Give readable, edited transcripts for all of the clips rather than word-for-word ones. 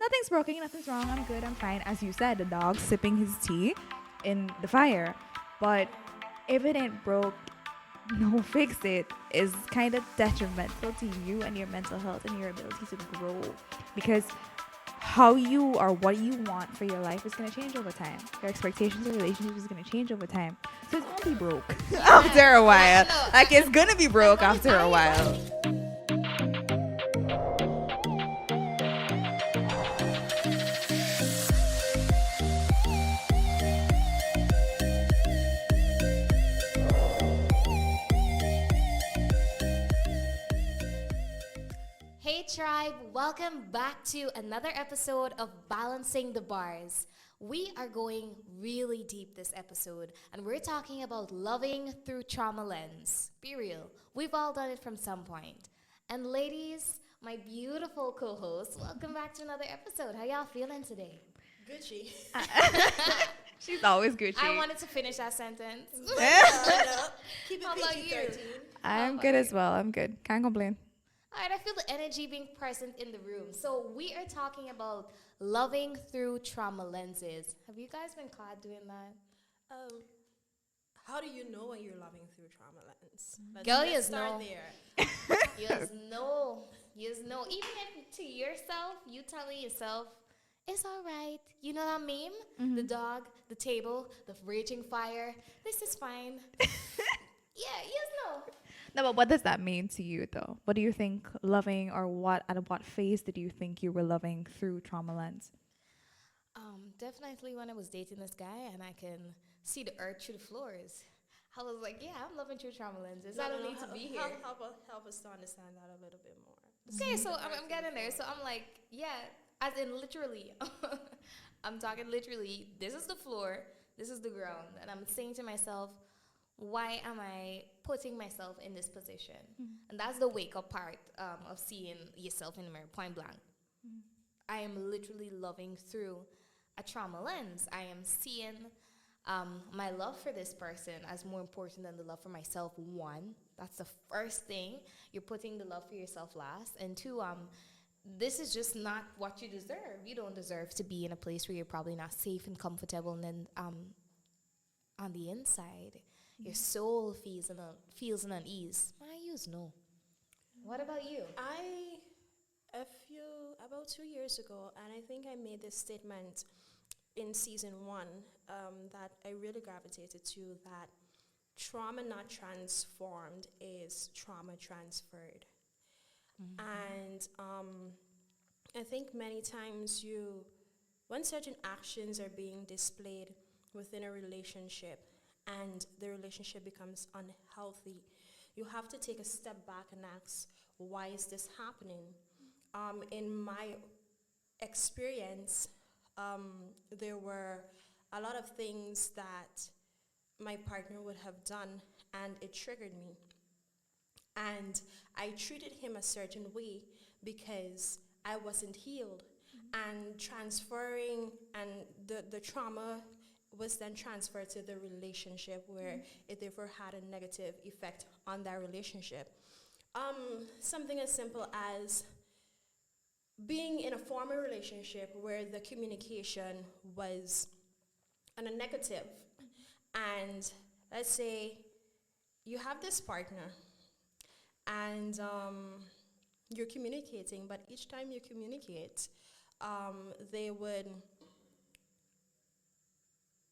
Nothing's broken, nothing's wrong. I'm good, I'm fine. As you said, the dog sipping his tea in the fire. But if it ain't broke, no fix it is kind of detrimental to you and your mental health and your ability to grow. Because how you or what you want for your life is going to change over time. Your expectations of relationships is going to change over time. So it's going to be broke after a while. Like it's going to be broke after a while. Hey tribe, welcome back to another episode of Balancing the Bars. We are going really deep this episode and we're talking about loving through trauma lens. Be real, we've all done it from some point. And ladies, my beautiful co-hosts, welcome back to another episode. How y'all feeling today? Gucci. She's always Gucci. I wanted to finish that sentence. Keep it How about PG-13. I'm good as well. I'm good. Can't complain. All right, I feel the energy being present in the room. So we are talking about loving through trauma lenses. Have you guys been caught doing that? How do you know when you're loving through trauma lens? Girl, let's you start know. there. You know. Even if to yourself, you telling yourself, it's all right. You know that meme? Mm-hmm. The dog, the table, the raging fire. This is fine. Yeah, yes, no. No, but what does that mean to you, though? What do you think loving, or at what phase did you think you were loving through trauma lens? Definitely when I was dating this guy and I can see the earth through the floors. I was like, yeah, I'm loving through trauma lenses. I don't need to be here. Help us to understand that a little bit more. Okay, so I'm getting there. So I'm like, yeah, as in literally. I'm talking literally. This is the floor. This is the ground. And I'm saying to myself, why am I putting myself in this position? Mm-hmm. And that's the wake-up part of seeing yourself in the mirror, point blank. Mm-hmm. I am literally loving through a trauma lens. I am seeing my love for this person as more important than the love for myself. One, that's the first thing. You're putting the love for yourself last. And two, this is just not what you deserve. You don't deserve to be in a place where you're probably not safe and comfortable. And then on the inside, your soul feels an unease. I use no. What about you? About 2 years ago, and I think I made this statement in season 1 that I really gravitated to, that trauma not transformed is trauma transferred. Mm-hmm. And I think many times when certain actions are being displayed within a relationship and the relationship becomes unhealthy, you have to take a step back and ask, why is this happening? In my experience, there were a lot of things that my partner would have done, and it triggered me. And I treated him a certain way because I wasn't healed. Mm-hmm. And transferring, and the trauma was then transferred to the relationship, where it therefore had a negative effect on that relationship. Something as simple as being in a former relationship where the communication was on a negative. And let's say you have this partner and you're communicating, but each time you communicate, they would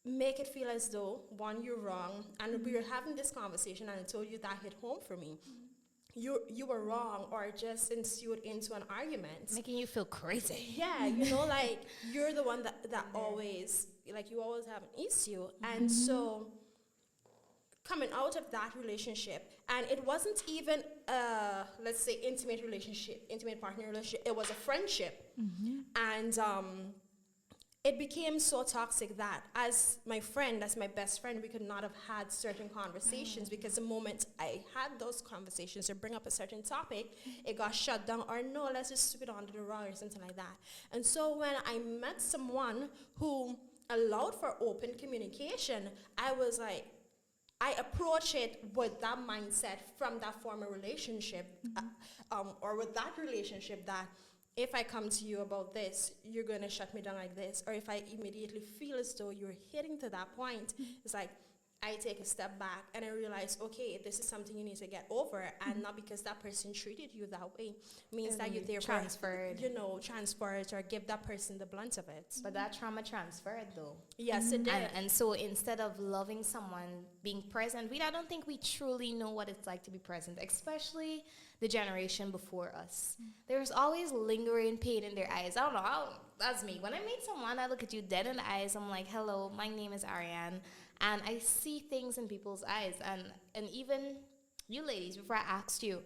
make it feel as though, one, you're wrong, and we were having this conversation and I told you that hit home for me. You were wrong, or just ensued into an argument. Making you feel crazy. Yeah, like you're the one that always, like you always have an issue. Mm-hmm. And so coming out of that relationship, and it wasn't even let's say intimate partner relationship, it was a friendship. Mm-hmm. And it became so toxic that as my best friend, we could not have had certain conversations because the moment I had those conversations or bring up a certain topic, it got shut down, or no, let's just sweep it under the rug or something like that. And so when I met someone who allowed for open communication, I was like, I approach it with that mindset from that former relationship, or with that relationship, that if I come to you about this, you're going to shut me down like this. Or if I immediately feel as though you're hitting to that point, it's like I take a step back and I realize, okay, this is something you need to get over. And not because that person treated you that way means that you therefore, transferred. Transfer it or give that person the blunt of it. But that trauma transferred though. Yes, it did. And so instead of loving someone, being present, I don't think we truly know what it's like to be present, especially the generation before us. There's always lingering pain in their eyes. I don't know. That's me. When I meet someone, I look at you dead in the eyes. I'm like, hello, my name is Ariane. And I see things in people's eyes. And even you ladies, before I asked you,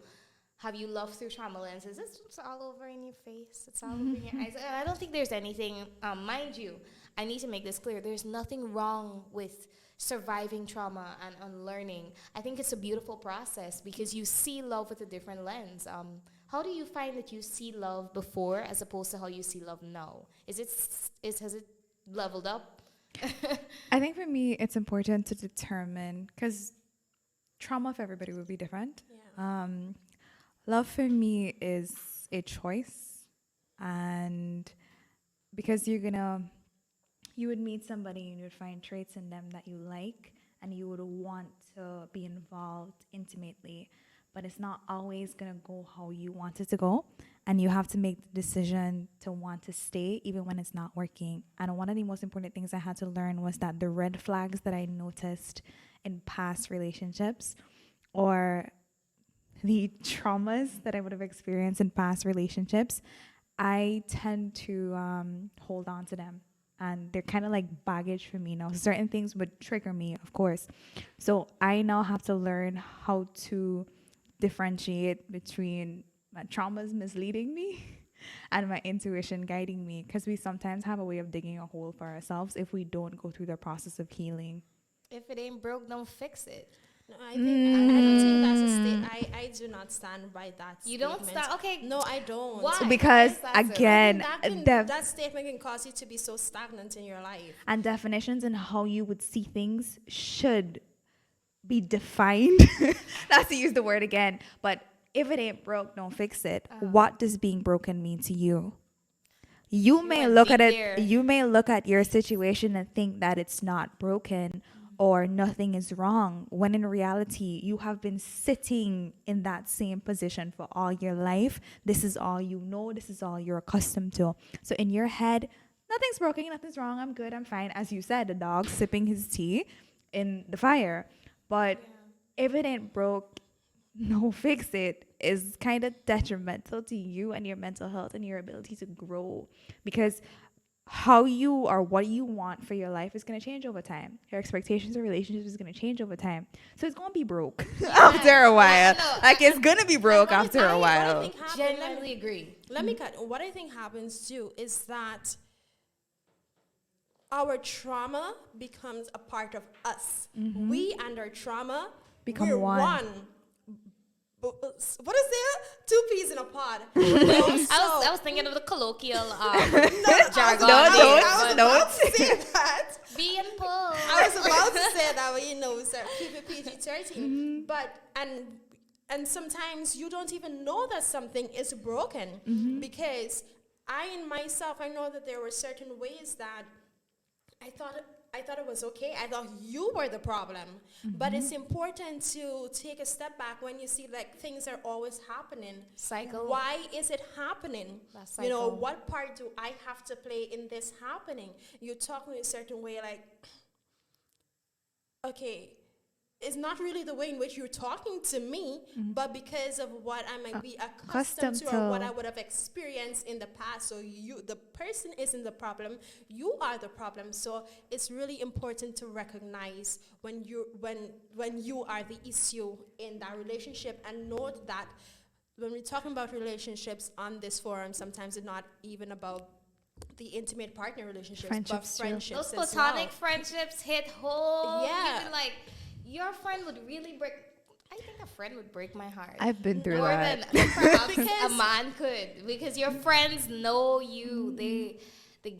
have you loved through trauma lenses? It's all over in your face. It's all over in your eyes. And I don't think there's anything, mind you, I need to make this clear. There's nothing wrong with surviving trauma and unlearning. I think it's a beautiful process because you see love with a different lens. How do you find that you see love before as opposed to how you see love now? Has it leveled up? I think for me, it's important to determine, because trauma for everybody would be different. Yeah. Love for me is a choice, and because you would meet somebody and you would find traits in them that you like, and you would want to be involved intimately, but it's not always gonna go how you want it to go. And you have to make the decision to want to stay even when it's not working. And one of the most important things I had to learn was that the red flags that I noticed in past relationships, or the traumas that I would have experienced in past relationships, I tend to hold on to them. And they're kind of like baggage for me now. Certain things would trigger me, of course. So I now have to learn how to differentiate between my traumas misleading me and my intuition guiding me, because we sometimes have a way of digging a hole for ourselves if we don't go through the process of healing. If it ain't broke, don't fix it. No, I don't think that's a state. I do not stand by that You statement. don't stand? Okay. No, I don't. Why? Because Why is that so? again, That statement can cause you to be so stagnant in your life. and definitions and how you would see things should be defined. Not to use the word again, but if it ain't broke, don't fix it. What does being broken mean to you? You may went look at deep it, there. you may look at your situation and think that it's not broken or nothing is wrong, when in reality, you have been sitting in that same position for all your life. This is all you know. This is all you're accustomed to. So in your head, nothing's broken, nothing's wrong. I'm good, I'm fine. As you said, the dog sipping his tea in the fire. But if it ain't broke, no fix it is kind of detrimental to you and your mental health and your ability to grow, because how you or what you want for your life is going to change over time. Your expectations of relationships is going to change over time, so it's going to be broke after a while. Like it's going to be broke after a while. Genuinely agree. Let me cut. What I think happens too is that our trauma becomes a part of us. We and our trauma Become we're one. What is there? Two peas in a pod. I was thinking of the colloquial jargon. Don't say that. Be and pull. I was about to say that, but so keep it PG-13. But and sometimes you don't even know that something is broken because I know that there were certain ways that I thought it was okay. I thought you were the problem. But it's important to take a step back when you see like things are always happening. Cycle. Why is it happening? That cycle. You know, what part do I have to play in this happening? You talk in a certain way like, okay, it's not really the way in which you're talking to me, but because of what I might be accustomed to or what I would have experienced in the past. So the person isn't the problem, you are the problem. So it's really important to recognize when you are the issue in that relationship, and note that when we're talking about relationships on this forum, sometimes it's not even about the intimate partner relationships, Friendships but friendships Those as platonic well. friendships hit home. Yeah. Even like your friend would really break. I think a friend would break my heart. I've been through More that. than perhaps a man could, because your friends know you. They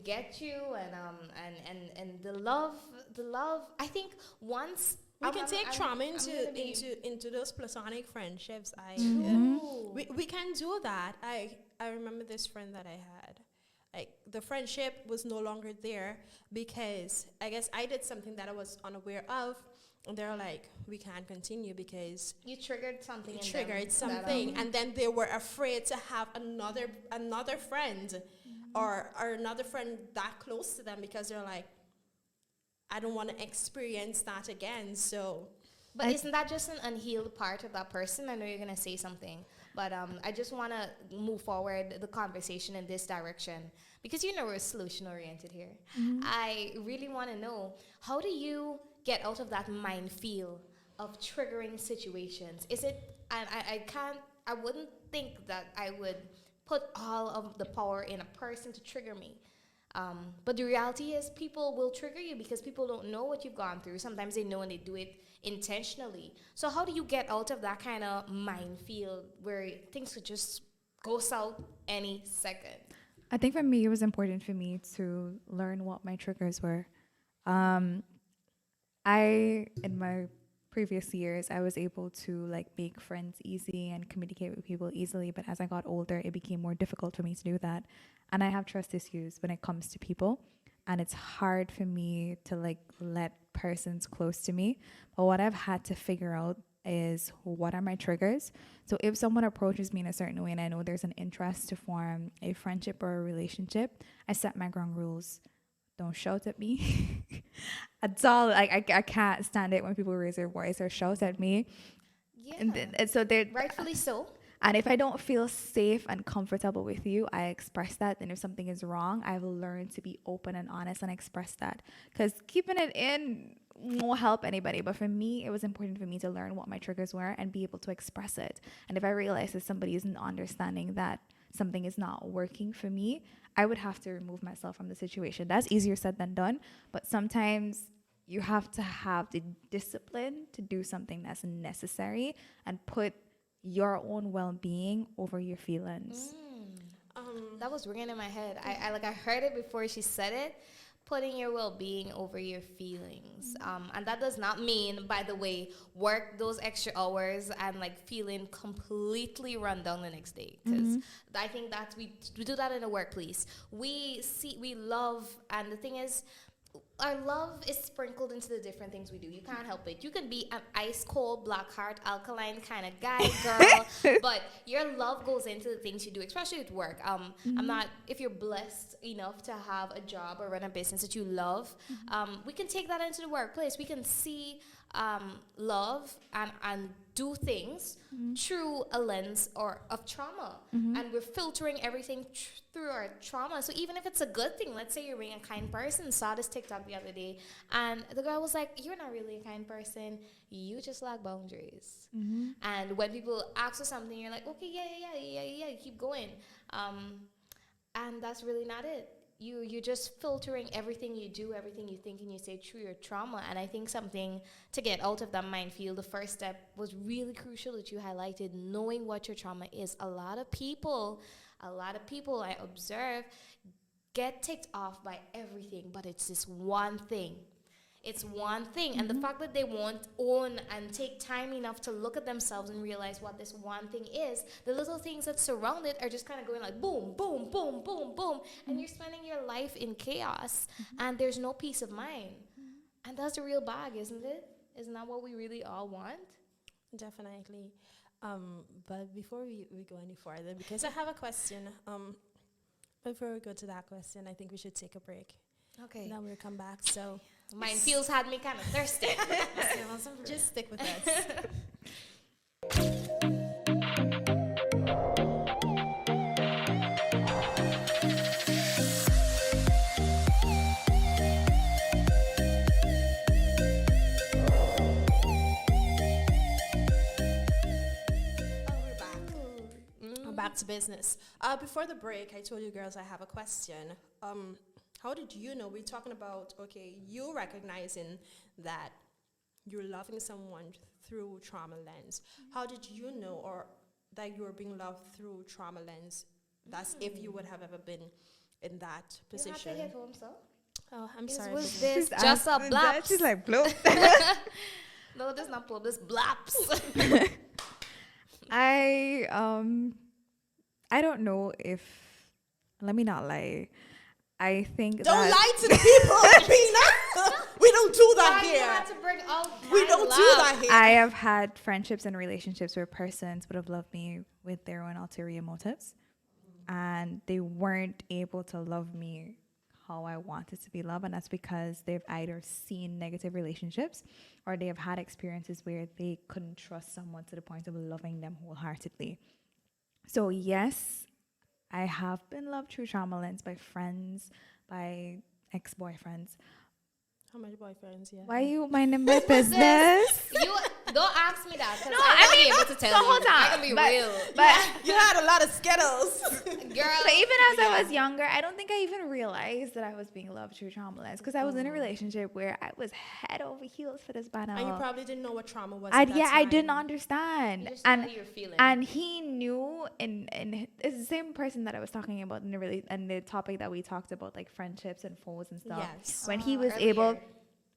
get you, and the love. I think once We can take trauma I'm gonna be- into those platonic friendships. Ooh. We can do that. I remember remember this friend that I had. Like, the friendship was no longer there because I guess I did something that I was unaware of. And they're like, we can't continue because You triggered something. you in them triggered that, something. And then they were afraid to have another friend or another friend that close to them because they're like, I don't want to experience that again. So But isn't that just an unhealed part of that person? I know you're gonna say something, but I just want to move forward the conversation in this direction because we're solution oriented here. I really want to know, how do you get out of that minefield of triggering situations? Is it? I wouldn't think that I would put all of the power in a person to trigger me. But the reality is people will trigger you because people don't know what you've gone through. Sometimes they know and they do it intentionally. So how do you get out of that kind of minefield where things could just go south any second? I think for me, it was important for me to learn what my triggers were. In my previous years, I was able to like make friends easy and communicate with people easily. But as I got older, it became more difficult for me to do that. And I have trust issues when it comes to people. And it's hard for me to like let persons close to me. But what I've had to figure out is, what are my triggers? So if someone approaches me in a certain way and I know there's an interest to form a friendship or a relationship, I set my ground rules. Don't shout at me. That's all. Like I can't stand it when people raise their voice or shout at me. Yeah, And so they're rightfully so. And if I don't feel safe and comfortable with you, I express that. And if something is wrong, I've learned to be open and honest and express that. Because keeping it in won't help anybody. But for me, it was important for me to learn what my triggers were and be able to express it. And if I realize that somebody isn't understanding that something is not working for me, I would have to remove myself from the situation. That's easier said than done. But sometimes you have to have the discipline to do something that's necessary and put your own well-being over your feelings. That was ringing in my head. I heard it before she said it. Putting your well-being over your feelings, and that does not mean, by the way, work those extra hours and like feeling completely run down the next day. Because I think that we do that in the workplace. We love, and the thing is, our love is sprinkled into the different things we do. You can't help it. You can be an ice cold, black heart, alkaline kind of guy, girl, but your love goes into the things you do, especially at work. I'm not, if you're blessed enough to have a job or run a business that you love, we can take that into the workplace. We can see love and do things through a lens or of trauma, and we're filtering everything through our trauma. So even if it's a good thing, let's say you're being a kind person. Saw this TikTok the other day, and the girl was like, "You're not really a kind person. You just lack boundaries." And when people ask for something, you're like, "Okay, yeah, keep going," and that's really not it. You're just filtering everything you do, everything you think and you say through your trauma. And I think something to get out of that minefield, the first step was really crucial that you highlighted, knowing what your trauma is. A lot of people I observe get ticked off by everything, but it's this one thing. It's one thing. And the fact that they won't own and take time enough to look at themselves and realize what this one thing is, the little things that surround it are just kind of going like boom, boom, boom, boom, boom. And you're spending your life in chaos and there's no peace of mind. And that's the real bag, isn't it? Isn't that what we really all want? definitely. But before we go any further, because I have a question, before we go to that question, I think we should take a break. Okay. Then we'll come back. So Minefields had me kind of thirsty. just stick with us. Back to business. Before the break, I told you girls I have a question. How did you know? We're talking about, okay, you recognizing that you're loving someone through trauma lens. How did you know or that you were being loved through trauma lens? That's if you would have ever been in that position. You have to hit home, so? Oh, I'm sorry. Was this just a blap? She's like, blow. No, this is not blow. This blaps. I don't know if let me not lie. I think Don't that lie to the people, Pina. We don't do that Why you here. had to bring out We my don't love? do that here. I have had friendships and relationships where persons would have loved me with their own ulterior motives, and they weren't able to love me how I wanted to be loved, and that's because they've either seen negative relationships or they have had experiences where they couldn't trust someone to the point of loving them wholeheartedly. So yes, I have been loved through trauma lens by friends, by ex-boyfriends. How many boyfriends? Yeah. Why you minding my Who's this? business? You don't ask me that because No, I'm I not mean, able to tell so you. hold I on, can be but- real. But You had a lot of Skittles. Girl, But even as I was younger, I don't think I even realized that I was being loved through trauma lens because I was in a relationship where I was head over heels for this banner. And you probably didn't know what trauma was. I at that yeah, I time. didn't understand, you just know and how you're feeling. and he knew, and it's the same person that I was talking about in the and the topic that we talked about, like friendships and foes and stuff. Yes. When he was able,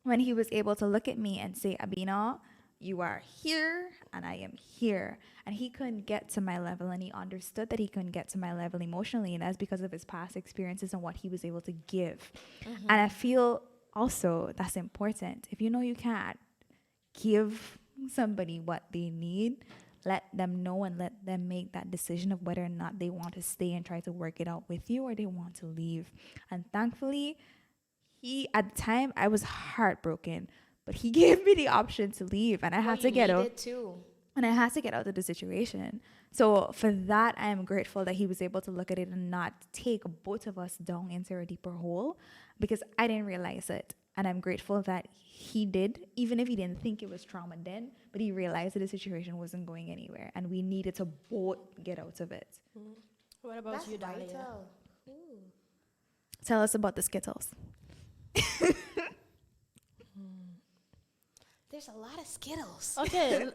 when he was able to look at me and say, Abina, you are here and I am here. And he couldn't get to my level, and he understood that he couldn't get to my level emotionally, and that's because of his past experiences and what he was able to give. And I feel also that's important. If you know you can't give somebody what they need, let them know and let them make that decision of whether or not they want to stay and try to work it out with you or they want to leave. And thankfully, he, at the time, I was heartbroken, but he gave me the option to leave, and I had to get out. Too. And I had to get out of the situation. So for that, I am grateful that he was able to look at it and not take both of us down into a deeper hole, because I didn't realize it. And I'm grateful that he did, even if he didn't think it was trauma then, but he realized that the situation wasn't going anywhere and we needed to both get out of it. What about That's you, Dahlia? vital. Ooh. Tell us about the Skittles. There's a lot of Skittles. Okay,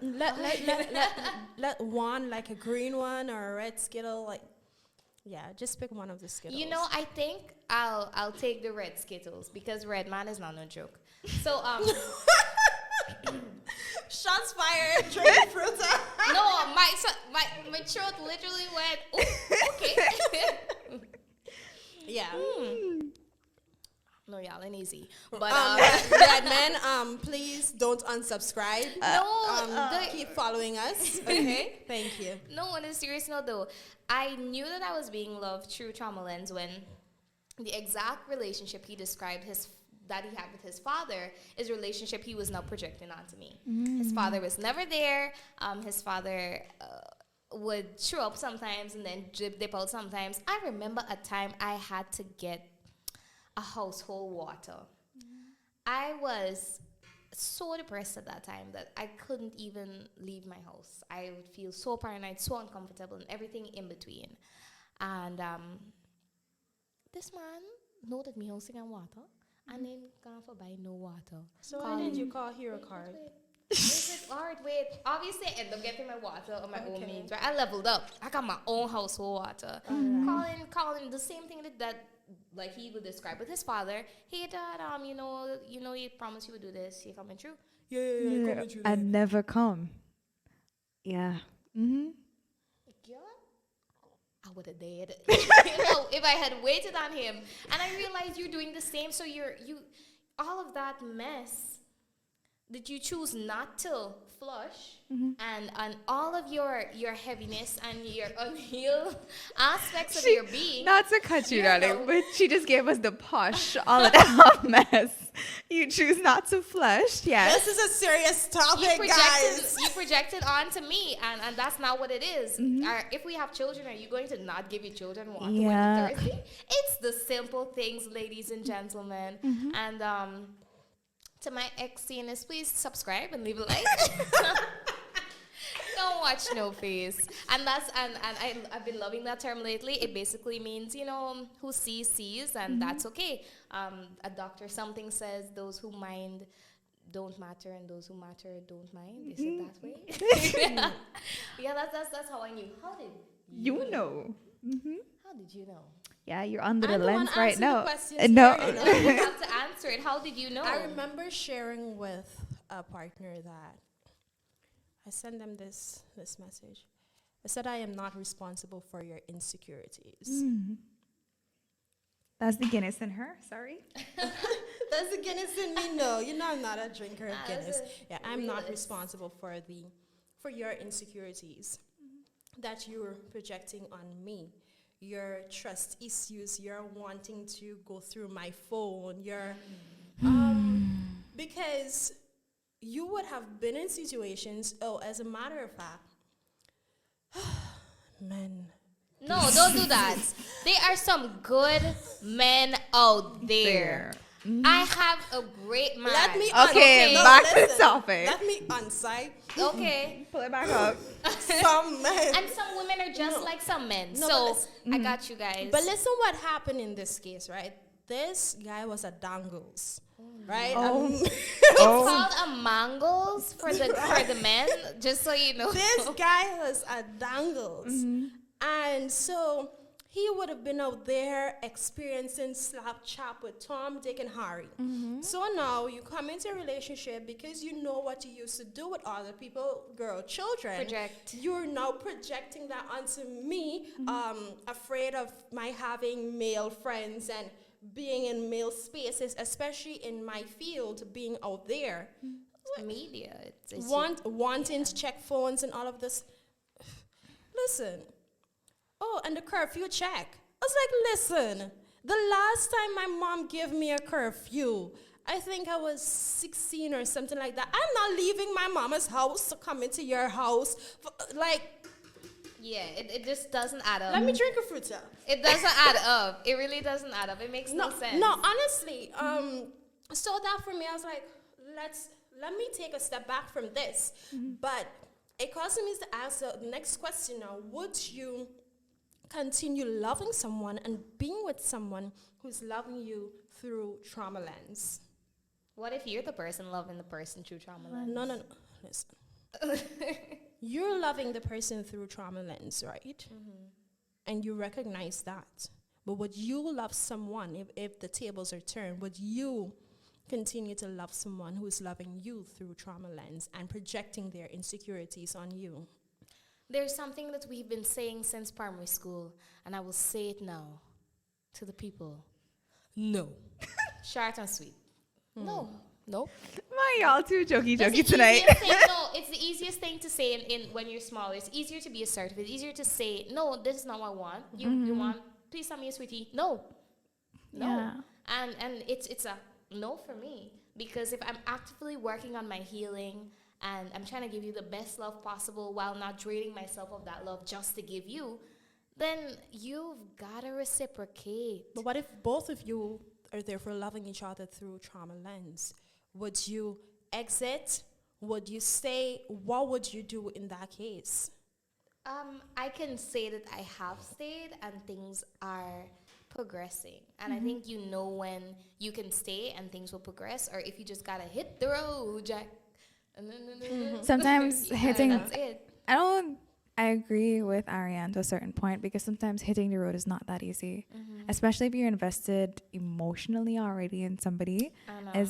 let one, like a green one or a red Skittle, like, yeah, just pick one of the Skittles. You know, I think I'll take the red Skittles because red man is not no joke. So shots fired, drinking fruit. no, my throat literally went. Ooh, okay. Yeah. No, y'all ain't easy. But red men, please don't unsubscribe. no, Keep following us. Okay, thank you. no, on a serious note though, I knew that I was being loved through trauma lens when the exact relationship he described that he had with his father is a relationship he was now projecting onto me. His father was never there. His father would show up sometimes and then dip out sometimes. I remember a time I had to get a household water. I was so depressed at that time that I couldn't even leave my house. I would feel so paranoid, so uncomfortable, and everything in between. And this man noted me housing and water, and then gone for buy no water. So why did you call Hero Card? Wait. Obviously, I ended up getting my water on my own means. Right? I leveled up. I got my own household water. Calling the same thing that like he would describe with his father. Hey, Dad, you know, you promised you would do this. You coming true? Yeah, coming through. And never come. Yeah. Mm-hmm. Girl, I would have dared. If I had waited on him. And I realized you're doing the same. So you all of that mess that you choose not to flush, and all of your heaviness and your unhealed aspects of your being. Not to cut you, You darling, know. but she just gave us the posh, all of that mess. You choose not to flush, yes. This is a serious topic, guys. You projected onto me, and that's not what it is. If we have children, are you going to not give your children water when Yeah. you're thirsty? It's the simple things, ladies and gentlemen. And to my ex-CNS, please subscribe and leave a like. Don't watch no face. And I've been loving that term lately. It basically means, who sees, and that's okay. A doctor something says those who mind don't matter and those who matter don't mind. Is it that way? Yeah, that's how I knew. How did You know. How did you know? Yeah, you're under I'm the the one lens right answering the now. questions No. here, you know. You have to answer it. How did you know? I remember sharing with a partner that I sent them this message. I said, I am not responsible for your insecurities. That's the Guinness in her. Sorry. That's the Guinness in me. No, you know I'm not a drinker of That's Guinness. a Yeah, I'm not realist. responsible for your insecurities that you're projecting on me. Your trust issues, you're wanting to go through my phone, because you would have been in situations, as a matter of fact, men. No, don't do that. There are some good men out there. I have a great man. Let me Okay, no, back to the listen. topic. Let me unside Okay. Pull it back up. some men. And some women are just like some men. No, so but I got you guys. But listen what happened in this case, right? This guy was a dangles, right? Oh. It's called a mangles for the men, just so you know. This guy was a dangles. And so he would have been out there experiencing slap chop with Tom, Dick, and Harry. So now you come into a relationship because you know what you used to do with other people, girl, children. Project. You're now projecting that onto me, afraid of my having male friends and being in male spaces, especially in my field, being out there. Media. It's Wanting to check phones and all of this. Listen. Oh, and the curfew check. I was like, listen, the last time my mom gave me a curfew, I think I was 16 or something like that. I'm not leaving my mama's house to come into your house. Yeah, it just doesn't add up. Let me drink a fruta. It doesn't add up. It really doesn't add up. It makes no sense. No, honestly, so that for me, I was like, let me take a step back from this. But it caused me to ask the next question now. Would you continue loving someone and being with someone who's loving you through trauma lens? What if you're the person loving the person through trauma lens? No. Listen. You're loving the person through trauma lens, right? And you recognize that. But would you love someone, if the tables are turned, would you continue to love someone who is loving you through trauma lens and projecting their insecurities on you? There's something that we've been saying since primary school, and I will say it now to the people. No. Short and sweet. No. Nope. Why y'all too jokey That's the tonight? easiest thing, no, it's the easiest thing to say in when you're smaller. It's easier to be assertive. It's easier to say, no, this is not what I want. You want, please tell me a sweetie. No. Yeah. And it's a no for me. Because if I'm actively working on my healing and I'm trying to give you the best love possible while not draining myself of that love just to give you, then you've got to reciprocate. But what if both of you are therefore loving each other through trauma lens? Would you exit? Would you stay? What would you do in that case? I can say that I have stayed and things are progressing. And I think you know when you can stay and things will progress, or if you just gotta hit the road, Jack. Sometimes hitting. That's it. I agree with Ariane to a certain point, because sometimes hitting the road is not that easy, especially if you're invested emotionally already in somebody. I know.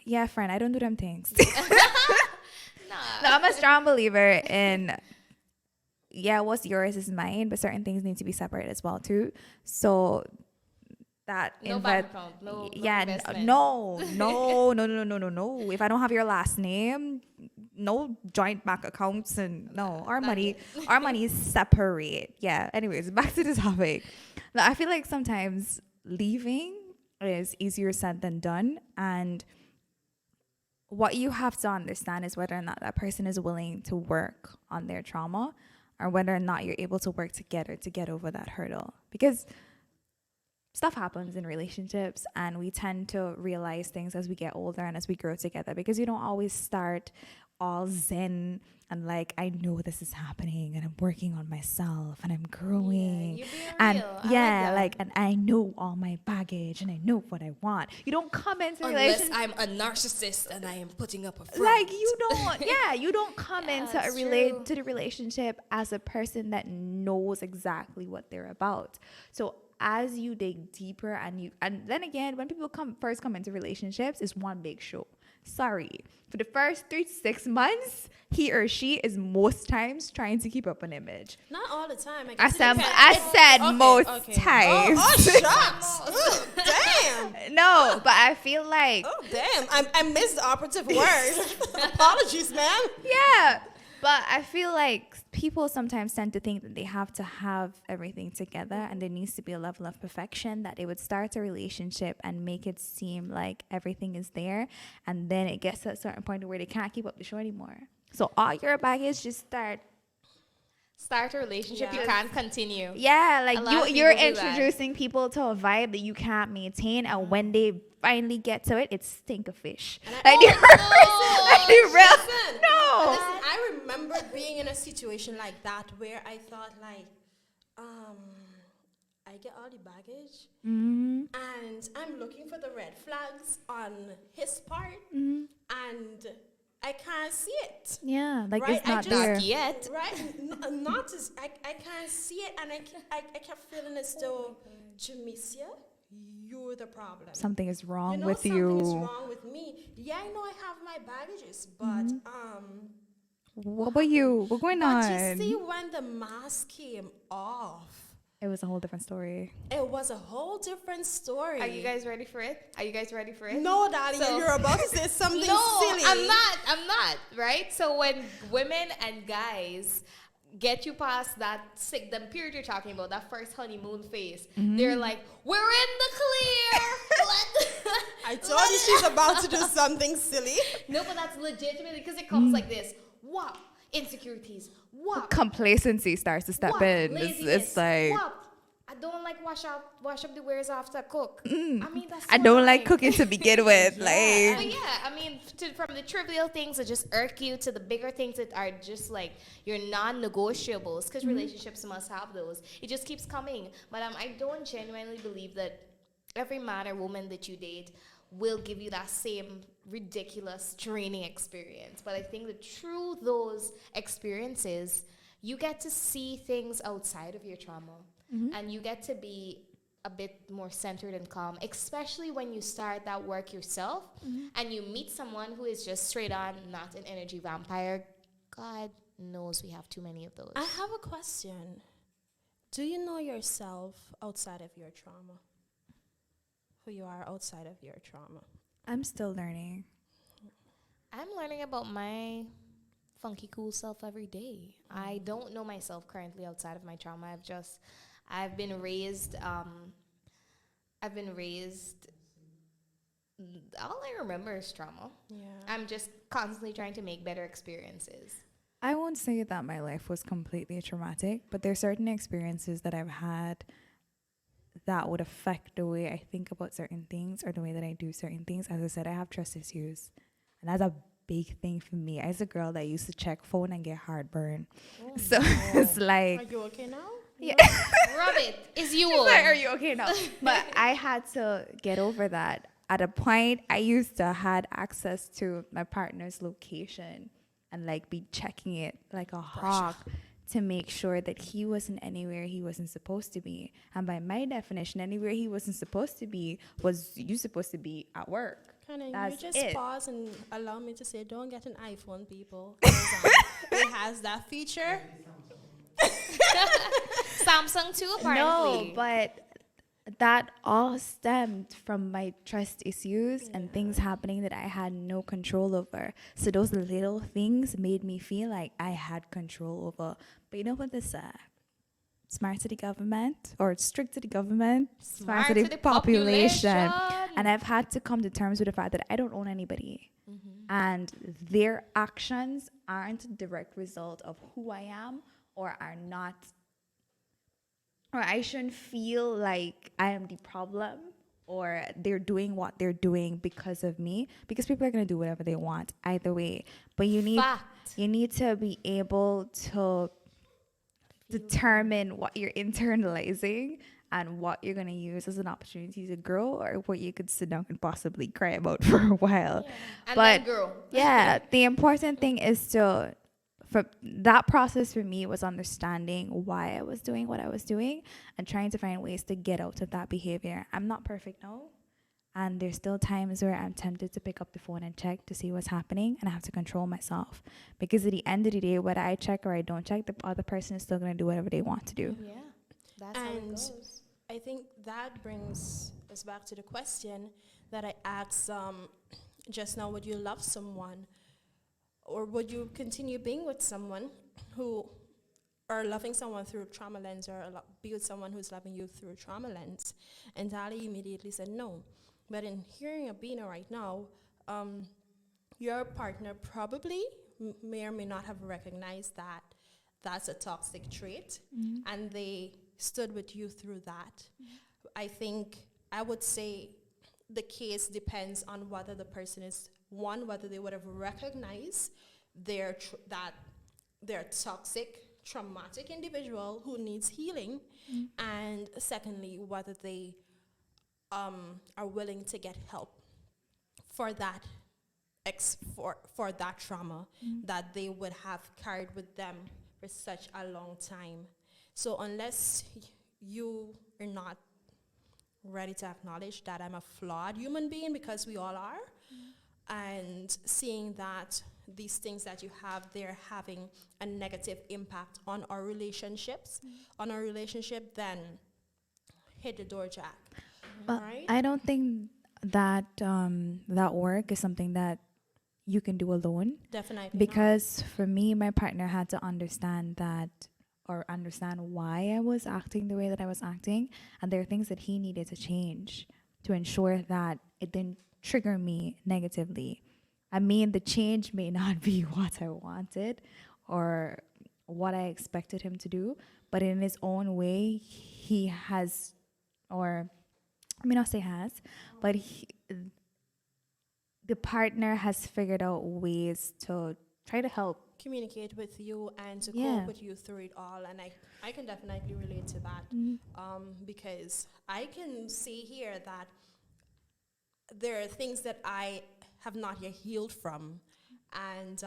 Yeah, friend, I don't do them things. Nah. No, I'm a strong believer in, what's yours is mine, but certain things need to be separate as well too. So that No bank account, no investment. no. If I don't have your last name, no joint bank accounts, and no, our money is separate. Yeah. Anyways, back to the topic. Now, I feel like sometimes leaving is easier said than done, and what you have to understand is whether or not that person is willing to work on their trauma, or whether or not you're able to work together to get over that hurdle. Because stuff happens in relationships, and we tend to realize things as we get older and as we grow together, because you don't always start all zen and like, I know this is happening and I'm working on myself and I'm growing. You're being And real. and I know all my baggage and I know what I want. You don't come into a Unless relationship I'm a narcissist and I am putting up a front. like you don't come into that's to the relationship as a person that knows exactly what they're about. So as you dig deeper and then again, when people first come into relationships, it's one big show. Sorry. For the first 3 to 6 months, he or she is most times trying to keep up an image. Not all the time. I I guess it said, depends. I said Okay, most okay. times. Oh, shucks. Damn. No, but I feel like, Oh, damn. I missed the operative word. Apologies, ma'am. yeah. But I feel like people sometimes tend to think that they have to have everything together and there needs to be a level of perfection that they would start a relationship and make it seem like everything is there. And then it gets to a certain point where they can't keep up the show anymore. So all your baggage just Start a relationship you Yeah. can't continue. yeah, like A lot of you're people do that. introducing people to a vibe that you can't maintain. And when they finally get to it, it's stink of fish. Like, Oh, Listen, no. listen, I remember being in a situation like that where I thought like, I get all the baggage and I'm looking for the red flags on his part and I can't see it. Yeah, like Right, it's I not just- there. Not yet. Right? Not as, I can't see it and I kept feeling as though, Jamicia, you're the problem. Something is wrong You know, with something you. is wrong with me. Yeah, I know I have my baggages, but What about you? What's going on? but you see, when the mask came off, It was a whole different story. it was a whole different story. Are you guys ready for it? Are you guys ready for it? No, darling, So- you're about to say something No, silly. I'm not, right? So when women and guys get you past that the period you're talking about, that first honeymoon phase, they're like, we're in the clear. I told you she's about to do something silly. No, but that's legitimately because it comes like this. What? Insecurities. What? Complacency starts to step What? in. Laziness. It's like, What? I don't like wash up the wares after I cook. I mean, that's I so don't like annoying. cooking to begin with. But Like, yeah, I mean, from the trivial things that just irk you to the bigger things that are just like your non-negotiables, because relationships must have those. It just keeps coming. But I don't genuinely believe that every man or woman that you date will give you that same ridiculous draining experience. But I think that through those experiences, you get to see things outside of your trauma. And you get to be a bit more centered and calm, especially when you start that work yourself and you meet someone who is just straight on not an energy vampire. God knows we have too many of those. I have a question. Do you know yourself outside of your trauma? Who you are outside of your trauma? I'm still learning. I'm learning about my funky cool self every day. I don't know myself currently outside of my trauma. I've been raised all I remember is trauma. Yeah. I'm just constantly trying to make better experiences. I won't say that my life was completely traumatic, but there are certain experiences that I've had that would affect the way I think about certain things or the way that I do certain things. As I said, I have trust issues. And that's a big thing for me. As a girl that used to check phone and get heartburn. So it's Are like, you okay now? yeah. Rub it. Is you She's on? like, are you okay now? But I had to get over that. At a point, I used to had access to my partner's location and like be checking it like a hawk to make sure that he wasn't anywhere he wasn't supposed to be. And by my definition, anywhere he wasn't supposed to be was you supposed to be at work. Can you That's just it. pause and allow me to say, don't get an iPhone, people. 'Cause, it has that feature. Samsung too, apparently. No, but that all stemmed from my trust issues and things happening that I had no control over. So those little things made me feel like I had control over. But you know what they say? Smart to the government or strict to the government, smart to the population. And I've had to come to terms with the fact that I don't own anybody. And their actions aren't a direct result of who I am or are not, or I shouldn't feel like I am the problem or they're doing what they're doing because of me, because people are going to do whatever they want either way. But you need to be able to determine what you're internalizing and what you're going to use as an opportunity to grow or what you could sit down and possibly cry about for a while. And But then grow. yeah, the important thing is to, for that process for me was understanding why I was doing what I was doing and trying to find ways to get out of that behavior. I'm not perfect, no. And there's still times where I'm tempted to pick up the phone and check to see what's happening, and I have to control myself. Because at the end of the day, whether I check or I don't check, the other person is still going to do whatever they want to do. Yeah, that's how it And goes. I think that brings us back to the question that I asked just now: would you love someone, or would you continue being with someone who, or loving someone through trauma lens, or be with someone who's loving you through trauma lens? And Dali immediately said no. But in hearing Abina right now, your partner probably may or may not have recognized that that's a toxic trait, and they stood with you through that. I think I would say the case depends on whether the person is, one, whether they would have recognized that they're toxic, traumatic individual who needs healing, and secondly, whether they are willing to get help for that for that trauma that they would have carried with them for such a long time. So unless you are not ready to acknowledge that I'm a flawed human being, because we all are, and seeing that these things that you have, they're having a negative impact on our relationships, then hit the door, Jack. But Right? I don't think that that work is something that you can do alone. Definitely Because for me, my partner had to understand that, or understand why I was acting the way that I was acting. And there are things that he needed to change to ensure that it didn't trigger me negatively. I mean, the change may not be what I wanted or what I expected him to do, but in his own way, he has, or I mean, not say has, but the partner has figured out ways to try to help. communicate with you and to Yeah. cope with you through it all. And I can definitely relate to that, because I can see here that there are things that I have not yet healed from. And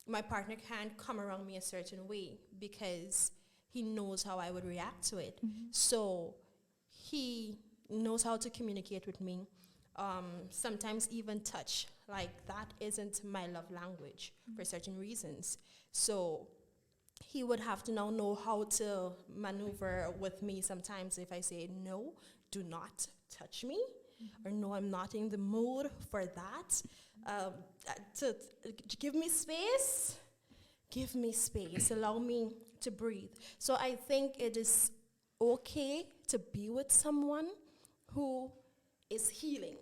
my partner can't come around me a certain way because he knows how I would react to it. So he knows how to communicate with me. Sometimes even touch, like that isn't my love language for certain reasons. So he would have to now know how to maneuver with me sometimes if I say, no, do not touch me, or no, I'm not in the mood for that. To give me space, allow me to breathe. So I think it is okay to be with someone who is healing.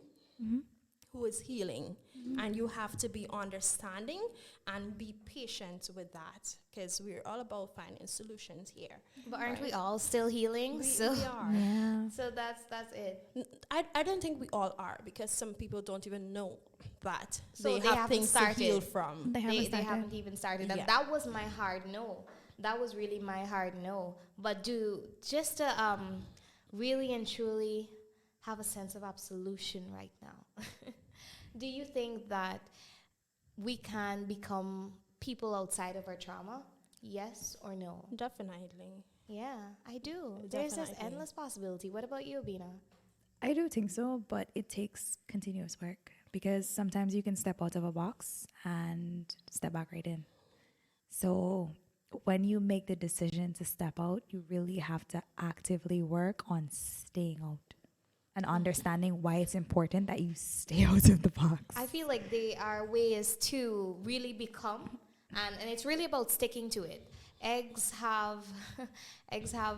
And you have to be understanding and be patient with that, because we're all about finding solutions here. But aren't we all still healing? We So are. Yeah. so that's it. I don't think we all are, because some people don't even know that So they have haven't things started. to heal from. They haven't even started. And Yeah. that was my hard no. That was really my hard no. But just to really and truly have a sense of absolution right now. Do you think that we can become people outside of our trauma? Yes or no? Definitely. Yeah, I do. There's this Definitely. endless possibility. What about you, Bina? I do think so, but it takes continuous work because sometimes you can step out of a box and step back right in. So when you make the decision to step out, you really have to actively work on staying out and understanding why it's important that you stay out of the box. I feel like they are ways to really become, and it's really about sticking to it. Eggs have, eggs have,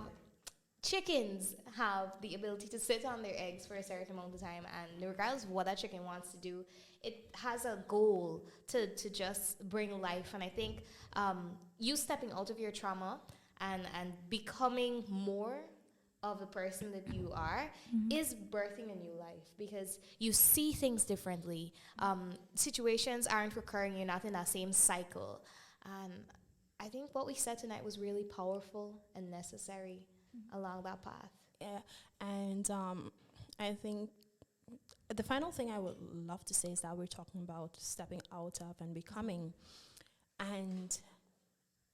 chickens have the ability to sit on their eggs for a certain amount of time, and regardless of what that chicken wants to do, it has a goal to just bring life. And I think you stepping out of your trauma and becoming more of the person that you are is birthing a new life, because you see things differently. Situations aren't recurring. You're not in that same cycle. And I think what we said tonight was really powerful and necessary along that path. Yeah. And I think the final thing I would love to say is that we're talking about stepping out of and becoming. And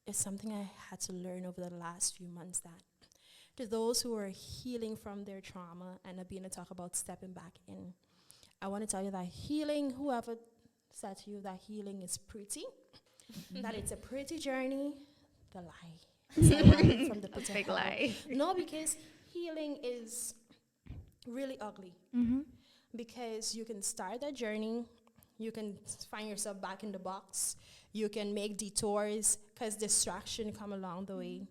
it's something I had to learn over the last few months, that To those who are healing from their trauma and are being to talk about stepping back in, I want to tell you that healing, whoever said to you that healing is pretty, that it's a pretty journey, the lie. So I learned from the pit of Big hell. lie. No, because healing is really ugly. Because you can start that journey, you can find yourself back in the box, you can make detours because distraction come along the way.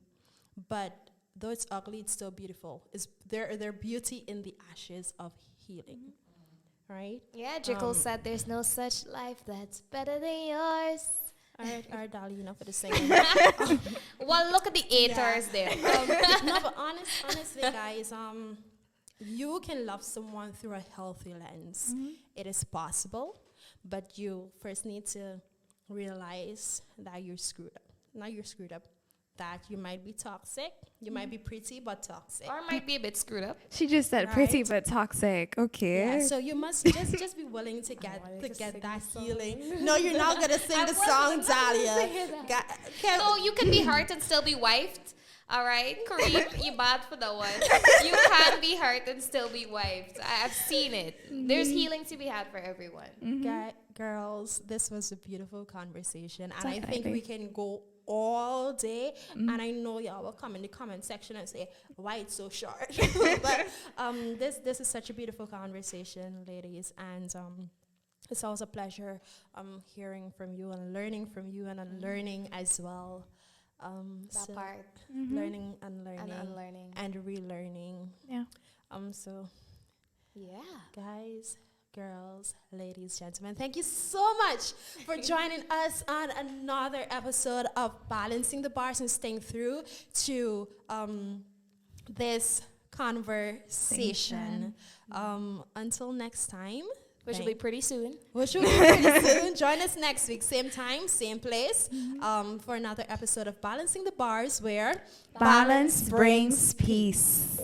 But though it's ugly, it's still beautiful. It's there beauty in the ashes of healing, right? Yeah, Jekyll said there's no such life that's better than yours. All right, Dolly, enough for the singing. Well, look at the haters there. No, but honestly, guys, you can love someone through a healthy lens. It is possible, but you first need to realize that you're screwed up. Not you're screwed up. That you might be toxic. You might be pretty, but toxic. Or might be a bit screwed up. She just said pretty Right. but toxic. Okay. Yeah, so you must just be willing to get that healing. No, you're not gonna sing the song, Dahlia. No, you can be hurt and still be wifed. All right, Kareem, you bad for that one. You can be hurt and still be wifed. I've seen it. There's healing to be had for everyone. Girls, this was a beautiful conversation, and I think Definitely. we can go all day. And I know y'all will come in the comment section and say, "Why it's so short?" But this is such a beautiful conversation, ladies, and it's always a pleasure hearing from you and learning from you and unlearning as well. That So part. learning, unlearning, And unlearning. and relearning. Yeah. So Yeah. guys, girls, ladies, gentlemen, thank you so much for joining us on another episode of Balancing the Bars and staying through to this conversation. Until next time. Which will be pretty soon. Which will be pretty soon. Join us next week, same time, same place, for another episode of Balancing the Bars, where Balance brings peace.